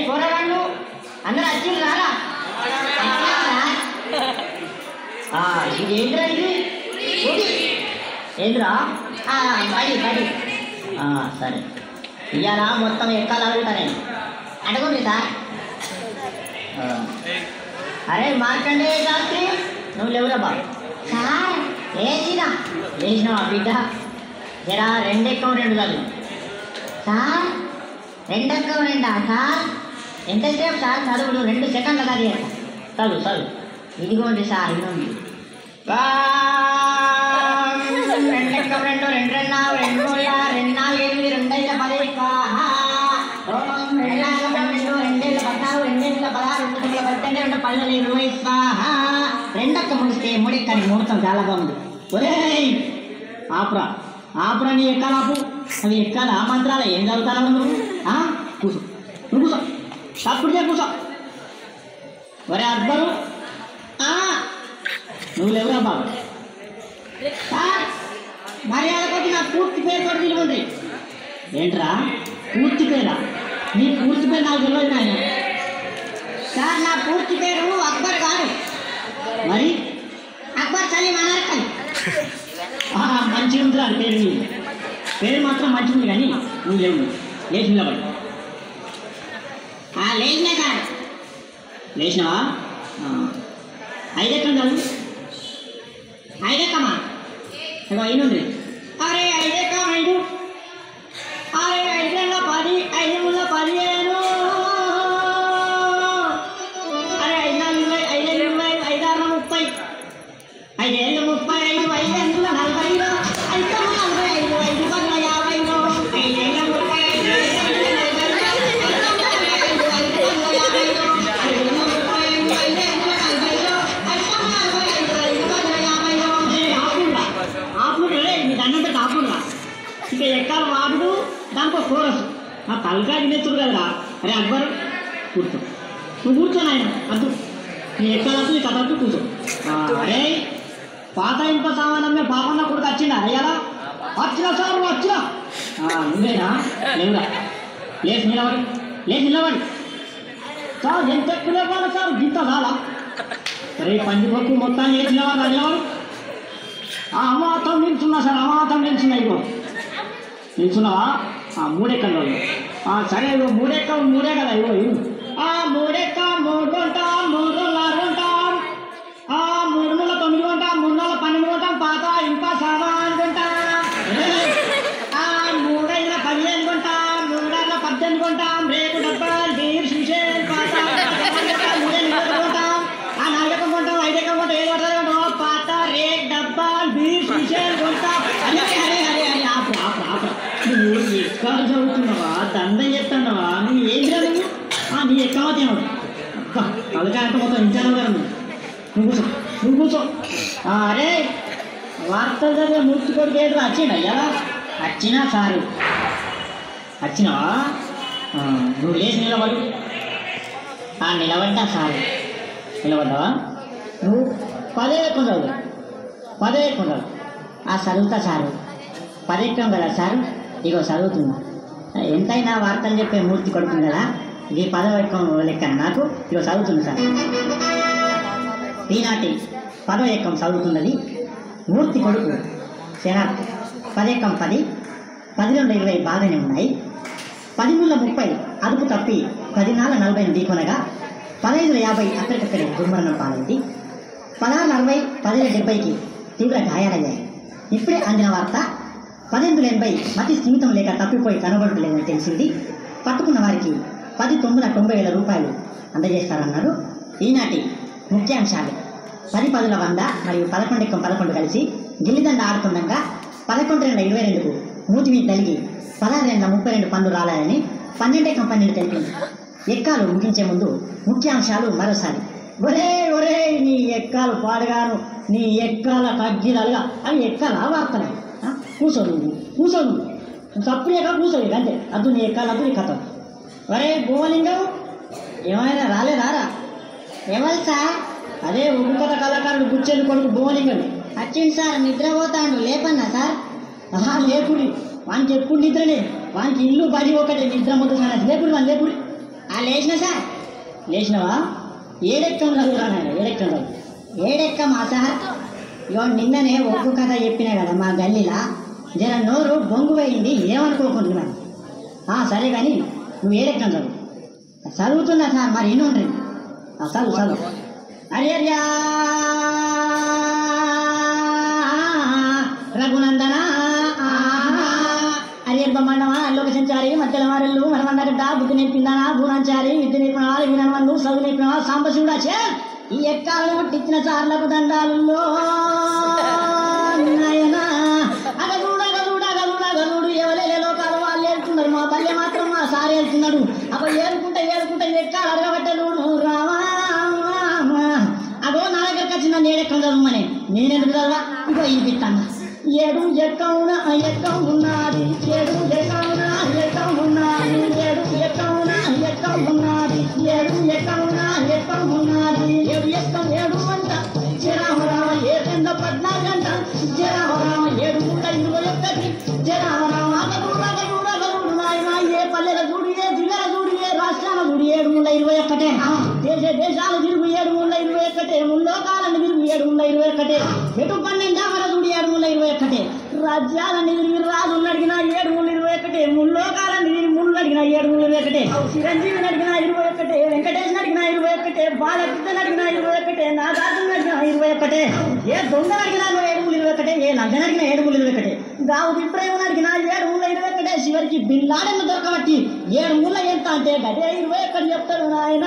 పోరాళ్ళు అందరూ వచ్చింది రారా ఇది ఏంద్రా ఇది ఏంద్రా బడి బడి సరే ఇవాళ మొత్తం ఎక్కాలి అడుగుతా నేను అడగండి సార్ అరే మార్కండే శాస్త్రి నువ్వు లేవురా బాబు సార్ లేచినావా బిడ్డ జరా రెండెక్కం రెండు చదువు సార్ రెండెక్కం రెండా సార్ ఎంతసేపు సార్ చదువులు 2 సెకండ్ల అది చదువు చదువు ఇదిగోండి సార్ ఇదిగోండి రెండెక్కం రెండు రెండు రెండా రెండు రెండు నాలుగు 8 2 5 10 రెండక్క ముడిస్తే మూడెక్కని ముహూర్తం చాలా బాగుంది ఒరే ఆపురా ఆపురా నీ ఎక్కాలాపు అవి ఎక్కాలి ఆ మంత్రాలు ఏం చదువుతారా నువ్వు కూర్చో నువ్వు కూర్చో తప్పుడు కూర్చో ఒరే అక్బరు నువ్వు లేవురా బాబు మర్యాద కొద్ది నా పూర్తి పేరు కూడా తెలియదు ఏంట్రా పూర్తి పేరా నీ పూర్తి పేరు నాకు తెలియదు నాయన సార్ నా పూర్తి పేరు అక్బర్ కాదు మరి అక్బర్ సలీం అనార్కలి మంచిగా ఉందిరా పేరు పేరు మాత్రం మంచిగా ఉంది కానీ నువ్వు లేవు లేచి నిలబడి లేచినా కాదు లేచినావా 5 ఎక్కం కాదు 5 ఎక్కమా అయినుంది అరే 5 ఎక్కం 5 అరే 5 10 5 15 అరే 5 4 20 5 6 30 5 35 5 40 ఇక ఎక్కాలి వాడు దాంట్లో కోరస్ నా తలకాయ నెత్తుడు కదరా అరే అక్బర్ కూర్చో నువ్వు కూర్చోను ఆయన అద్దు నీ ఎక్కాలద్దు నీ కథద్దు కూర్చో అరే పాత ఇంత సామానమే పాపన్న కొడుకు వచ్చిండా అయ్యాలా వచ్చినా సార్ వచ్చినా నువ్వేనా లేవురా లేచి నిలబడి సార్ ఎంత ఎక్కువ లేవాలి సార్ గింత కాలా అరే పందిపప్పు మొత్తాన్ని లేచి నిలబడు అమాతం నిల్చున్నా సార్ అమాతం నిల్చున్నా ఇగో నిల్చున్నావా 3 ఎక్కలు సరే ఇగో 3 ఎక్క 3 కదా ఇగో 3 ఎక్క 3 కొంటాం 3 కొంటాం 3 9 కొంటాం 3 12 కొంటాం పాత ఇంప సామాన్ కొంటాం 3 15 కొంటాం 3 18 కొంటాం రేపు డబ్బాలు బీర్ షీషేల్ పాత 3 కొంటాం 4 ఎక్క కొంటాం 5 ఎక్క కొంటాం 7 పడతారు పాత రేక్ డబ్బాలు బీర్ షీషేల్ కొంటాం నువ్వు ఎక్కాలు చదువుతున్నావా దండం చెప్తున్నావా నువ్వు ఏం చదువు నీ ఎక్కవతేమో అలకాయ అంత మొత్తం ఇంచాను కదా నువ్వు కూర్చో అరే వార్తలు చదివే మూర్తి కొడుకు ఏదో వచ్చిండు అయ్యా వచ్చినా సారు వచ్చినావా నువ్వు లేచి నిలబడు నిలబడ్డా సారు నిలబడ్డావా నువ్వు 10 ఎక్కం చదువు 10 ఎక్కం చదువు చదువుతా సారు 10 ఎక్కం కదా సార్ ఇగో చదువుతున్నా ఎంతైనా వార్తలు చెప్పే మూర్తి కొడుతుంది కదా ఈ 10వ ఎక్కం లెక్క నాకు ఇగో చదువుతుంది సార్ ఈనాటి 10వ ఎక్కం చదువుతున్నది మూర్తి కొడుకు శనార్థ్ 10 ఎక్కం 10 10 20 బాగానే ఉన్నాయి 10 30 అదుపు తప్పి 10 40 ఢీకొనగా 15 50 అక్కడికక్కడే దుర్మరణం పాలైంది 16 60 10 70కి తీవ్ర గాయాలయ్యాయి ఇప్పుడే అందిన వార్త 10 80 మతి స్థిమితం లేక తప్పిపోయి కనబడలేదని తెలిసింది పట్టుకున్న వారికి 10 9 90,000 రూపాయలు అందజేస్తారన్నారు ఈనాటి ముఖ్యాంశాలు 10 10 100 మరియు 11 ఎక్కం 11 కలిసి గిల్లిదండ ఆడుతుండగా 11 22కు మూతి మీద తలిగి 16 32 పండ్లు రాలాయని 12 ఎక్కం 12 తెలిపింది ఎక్కాలు ముగించే ముందు ముఖ్యాంశాలు మరోసారి ఒరే నీ ఎక్కాలు పాడుగాను నీ ఎక్కాల కగ్గిరాలుగా అవి ఎక్కాల వార్తలే కూర్చోను సప్పుడేగా కూర్చోలేదు అంతే అద్దు నీ ఎక్కాలి అద్దు నీ కథ ఒరే భూమలింగం ఏమైనా రాలేదారా ఎవరు సార్ అదే ఉగ్గు కథ కళాకారుడు గుచ్చేది కొడుకు భూమలింగం వచ్చింది సార్ నిద్రపోతాడు లేపన్నా సార్ లేపుడి వానికి ఎప్పుడు నిద్రలే వానికి ఇల్లు బడి ఒకటే నిద్ర మొత్తం లేపుడి వాని లేపుడి లేచిన సార్. లేచినవా? ఏడెక్కం చదువురా నాయన, ఏడెక్కం చదువు. ఏడెక్కమా సార్? ఇగో నిన్ననే ఒగ్గు కథ చెప్పినా కదా మా గల్లీలా, జర నోరు బొంగు పోయింది, ఏమనుకోకుంటున్నాను. సరే కానీ నువ్వు ఏడెక్కం చదువు. చదువుతున్నా సార్, మరి ఎన్ని ఉంటుంది? చదువు చదువు. అరియర్యా రఘునందన అరియర్బ మండమా అల్లోక సంచారి మధ్యల వారెల్లు మనమన్నగడ్డ బుద్ధి నేర్పిందానా భూనాచారి విద్య నేర్పిన వాళ్ళు వినమన్ను చదువు నేర్పిన వాళ్ళు సాంబశివుడాచే ఈ ఎక్కాలను పుట్టించిన సార్లకు దండాలుల్లో నాయనా అగలూడు ఎవరైనా లోకాలు వాళ్ళు ఏడుతున్నారు. మా పల్లె మాత్రం మా సార్ ఏడుతున్నాడు. అప్పుడు ఏడుకుంటా ఎక్కాలు అడగబట్టడు రామా. అగో నా దగ్గరకు వచ్చిందా నేడెక్కం చదువుమని. నేనెందుకు చదవా? ఇగో ఇంపిస్తాను. ఏడు ఎక్కవున ఎక్కం ఉన్నది, ఏడు ఎక్కవున ఎక్కం ఉన్నది, ఏడు ఎక్కవున ఎక్కం ఉన్నది, ఏడు ఎక్కవున ఎక్కం ఉన్నది. ఏడు ఎక్కం 7 గంట జరామరామ 7 గంట జరామరామ 721 జరామరామ. అగలూడు నాయన ఏ పల్లెల చూడు, ఏ జిల్లాల చూడు, ఏ రాష్ట్రాల చూడు 721. దేశాలు తిరుగు 721. ముల్లోకాలను తిరుగు 721. ఎటు 12 చూడు 721. రాజ్యాలను తిరిగి రాజులను అడిగిన 721. ముల్లోకాలను తిరిగి ముళ్ళు అడిగిన 721. చిరంజీవిని అడిగిన 21. వెంకటేశ్వర అడిగిన 21. బాలకృష్ణ అడిగిన 21. నాగార్జున అడిగిన 21. ఏ దొంగ అడిగినా 721. ఏ లంగన అడిగిన 721. దావుద్ ఇబ్రాహిం అడిగిన 721. చివరికి బిన్ లాడెన్ దొరకబట్టి 7 ఎంత అంటే గదే 21 చెప్తాడు నాయన.